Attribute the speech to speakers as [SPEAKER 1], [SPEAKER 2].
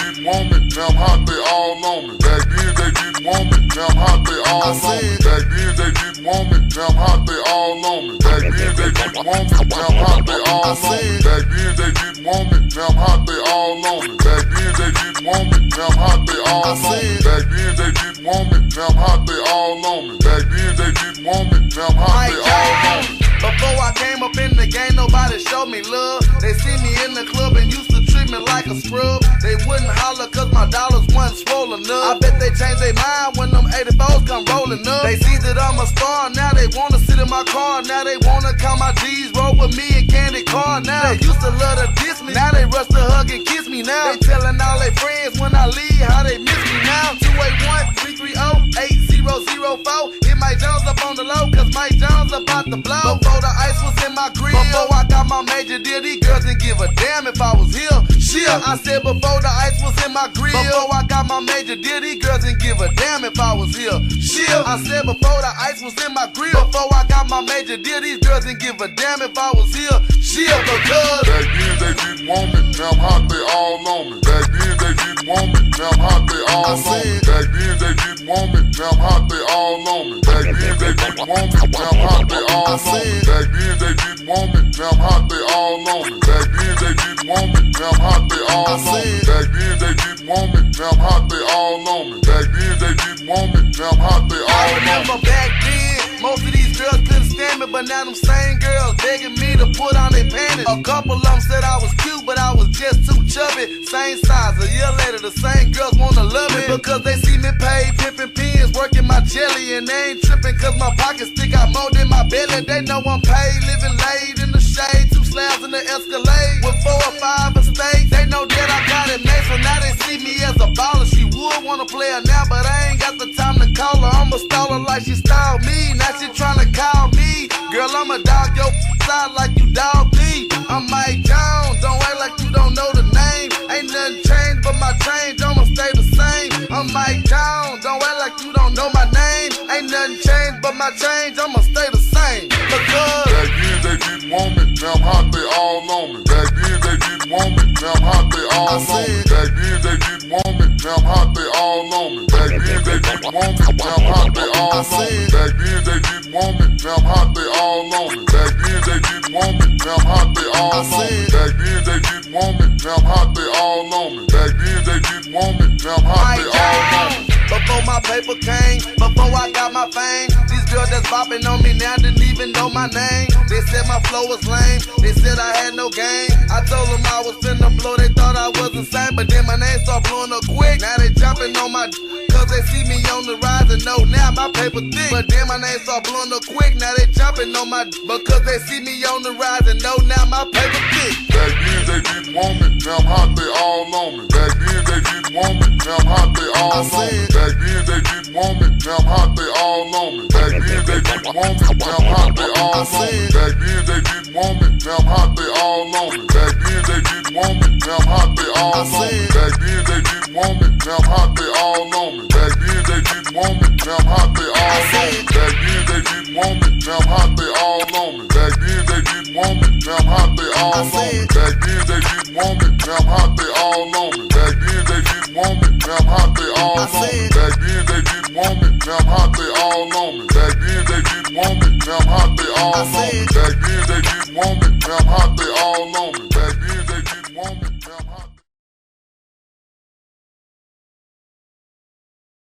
[SPEAKER 1] didn't want me, now I'm hot, they all on me. Back then they didn't want me, now I'm hot, they all on me. Back then they didn't want me, now I'm hot, they all on me. Back then they didn't want me, now I'm hot, they all on me. Back then they didn't want me, now I'm hot, they all on me. Back then they didn't want me, now I'm hot, they all on me. Back then they didn't want me, now I'm hot, they all on me. Back then they didn't want me, now I'm hot, they all on me.
[SPEAKER 2] Before I came up in the game, nobody showed me love. They see me in the club and used to treat me like a scrub. They wouldn't holler cause my dollars wasn't swollen up. I bet they changed their mind when them 84s come rolling up. They see that I'm a star, now they wanna sit in my car. Now they wanna count my G's, roll with me and Candy Car. Now they used to love to diss me, now they rush to hug and kiss me now. They telling all their friends when I leave how they miss me now. 281-330-8004. Hit Mike Jones up on the low cause Mike Jones about to blow. Before the ice was in my grill, before I got my major deal, these girls didn't give a damn if I was here. Shit, I said before the ice was in my grill, before I got my major deal, these girls didn't give a damn if I was here. Shit, I said before the ice was in my grill, before I got my major deal, these girls didn't give a damn if I was here. Shit, because
[SPEAKER 1] back then they didn't want me, now I'm hot, they all on me. Back then they didn't want me, now I'm hot, they all on me. Back then they didn't want me, now I'm hot, they all on me. Back then they didn't want me, now I'm hot, they all on me. Back then they didn't want me, now I'm hot, they all on me. Back then they didn't want me, now I'm hot, they all on me. Back then they didn't want me, now I'm hot, they all on me. Back then they didn't want me, now I'm hot, they all on me.
[SPEAKER 2] I remember back then, most of these girls couldn't stand me, but now them same girls begging me to put on their panties. A couple of them said I was cute, but I was just too chubby. Same size, a year later the same girls wanna love me because they see me pay pimpin' pins, working my jelly, and they ain't trippin' cause my pockets stick out more than my belly. They know I'm paid, living laid in the shade, 2 slabs in the Escalade with 4 or 5 estates. They know that I got it made, so now they see me as a baller. She would wanna play her now, but I ain't got the time to call her. I'ma stall her like she styled me, now she tryna call me. Girl, I'ma dog your side like you dog me. I'm Mike Jones, don't act like you don't know the name. Ain't nothing changed but my change, I'ma stay the same. I'm Mike Jones, don't act like you don't know my name. Ain't nothing changed but my change, I'ma stay the same. Because
[SPEAKER 1] back then they didn't want me, now I'm hot, they all on me. Back then they didn't want me, now I'm hot, they all on me. Back then they didn't want me, now I'm hot, they all on me. Back then they didn't want me, now I'm hot, they all on me. Back then they didn't want me, now I'm hot, they all on me. Back then they didn't want me, now I'm hot, they all on me. Back then they didn't want me, now I'm hot, they all on me. Back then they didn't want me, now I'm hot, they all on me.
[SPEAKER 2] Before my paper came, before I got my fame, these girls that's bopping on me now didn't even know my name. They said my flow was lame, they said I had no game. I told them I was finna blow, they thought I was insane. But then my name started blowing up quick, now they jumping on my cause they see me on the rise and know now my paper thick. But then my name started blowing up quick, now they jumping on my because they see me on the rise and know now my paper thick.
[SPEAKER 1] Back then they didn't want me, now I'm hot, they all on me. Back then they didn't want me, now I'm hot, they all on me. Back then they didn't want me, now I'm hot, they all on me. Back then they didn't want me, now I'm hot, they all on me. Back then they didn't want me, now I'm hot, they all on me. Back then they didn't want me, now I'm hot, they all on me. Back then they didn't want me, now I'm hot, they all on me. Back then they didn't want me, now I'm hot, they all on me. Back then they didn't want me, now I'm hot, they all on me. Back then they didn't want me, now I'm hot, they all on me. Back then they didn't want me, now I'm hot, they all on me. Back then they didn't want me, now I'm hot, they all on me. Back then they didn't want me, now I'm hot, they all on me. Back then they didn't want me, now I'm hot, they all on me. Back then they didn't want me, now I'm hot, they